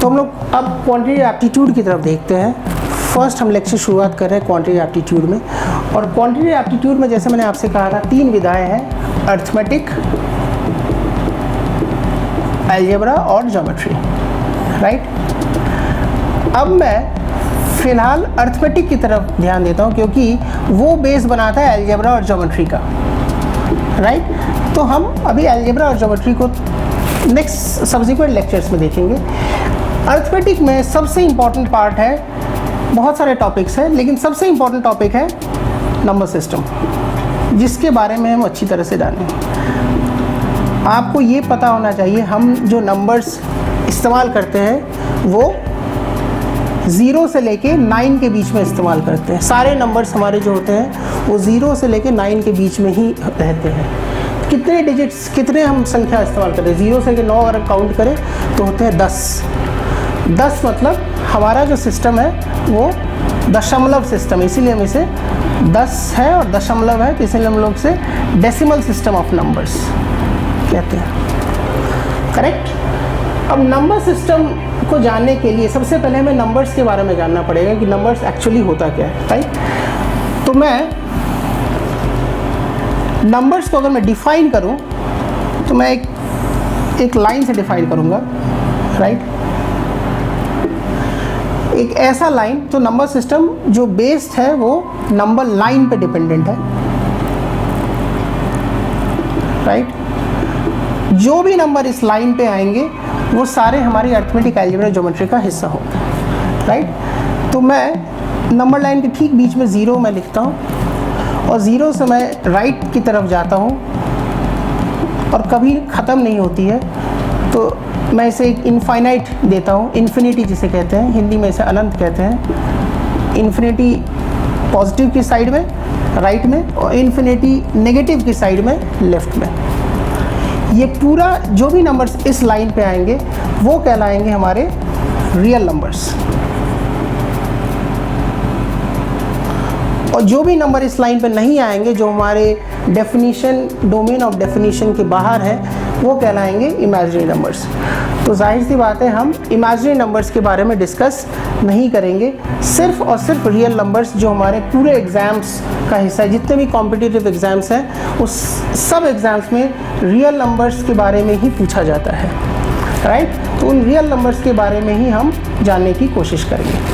तो हम लोग अब क्वांटिटेटिव एप्टीट्यूड की तरफ देखते हैं। फर्स्ट हम लेक्चर शुरुआत कर रहे हैं क्वांटिटेटिव एप्टीट्यूड में। और क्वांटिटेटिव एप्टीट्यूड में जैसे मैंने आपसे कहा था 3 विधाएं हैं, अर्थमेटिक, अलजेब्रा और ज्योमेट्री, राइट। अब मैं फिलहाल अर्थमेटिक की तरफ ध्यान देता हूँ क्योंकि वो बेस बनाता है अलजेब्रा और ज्योमेट्री का, राइट। तो हम अभी अलजेब्रा और ज्योमेट्री को नेक्स्ट सब्सिक्वेंट लेक्चर्स में देखेंगे। अर्थमेटिक में सबसे इम्पॉर्टेंट पार्ट है, बहुत सारे टॉपिक्स हैं लेकिन सबसे इम्पॉर्टेंट टॉपिक है नंबर सिस्टम, जिसके बारे में हम अच्छी तरह से जानें। आपको ये पता होना चाहिए हम जो नंबर्स इस्तेमाल करते हैं वो 0 से लेके 9 के बीच में इस्तेमाल करते हैं। सारे नंबर्स हमारे जो होते हैं वो 0 से लेके 9 के बीच में ही रहते हैं। कितने डिजिट्स, कितने हम संख्या इस्तेमाल करते हैं? 0 से लेकर 9 अगर काउंट करें तो होते हैं 10। 10 मतलब हमारा जो सिस्टम है वो दशमलव सिस्टम है, इसीलिए हम इसे 10 है और दशमलव है, तो इसीलिए हम लोग से डेसिमल सिस्टम ऑफ नंबर्स कहते हैं, करेक्ट। अब नंबर सिस्टम को जानने के लिए सबसे पहले हमें नंबर्स के बारे में जानना पड़ेगा कि नंबर्स एक्चुअली होता क्या है, राइट। तो मैं नंबर्स को अगर मैं डिफाइन करूं तो मैं एक लाइन से डिफाइन करूंगा, राइट। एक ऐसा लाइन, तो नंबर सिस्टम जो बेस्ड है वो नंबर लाइन पे डिपेंडेंट है, राइट। जो भी नंबर इस लाइन पे आएंगे वो सारे हमारी अर्थमेटिक, अलजेब्रा, ज्योमेट्री का हिस्सा होंगे, राइट। तो मैं नंबर लाइन के ठीक बीच में 0 मैं लिखता हूँ और 0 से मैं राइट की तरफ जाता हूँ और कभी ख़त्म नहीं होती है, तो मैं इसे एक इनफाइनाइट देता हूँ, इन्फिनिटी जिसे कहते हैं, हिंदी में इसे अनंत कहते हैं। इन्फिनिटी पॉजिटिव की साइड में राइट में और इन्फिनिटी नेगेटिव की साइड में लेफ्ट में। ये पूरा जो भी नंबर्स इस लाइन पे आएंगे वो कहलाएंगे हमारे रियल नंबर्स, और जो भी नंबर इस लाइन पे नहीं आएंगे, जो हमारे डेफिनीशन, डोमेन ऑफ डेफिनीशन के बाहर है, वो कहलाएंगे इमेजिनरी नंबर्स। तो जाहिर सी बात है हम इमेजिनरी नंबर्स के बारे में डिस्कस नहीं करेंगे, सिर्फ और सिर्फ रियल नंबर्स जो हमारे पूरे एग्ज़ाम्स का हिस्सा है। जितने भी कॉम्पिटिटिव एग्ज़ाम्स हैं उस सब एग्ज़ाम्स में रियल नंबर्स के बारे में ही पूछा जाता है, राइट। तो उन रियल नंबर्स के बारे में ही हम जानने की कोशिश करेंगे।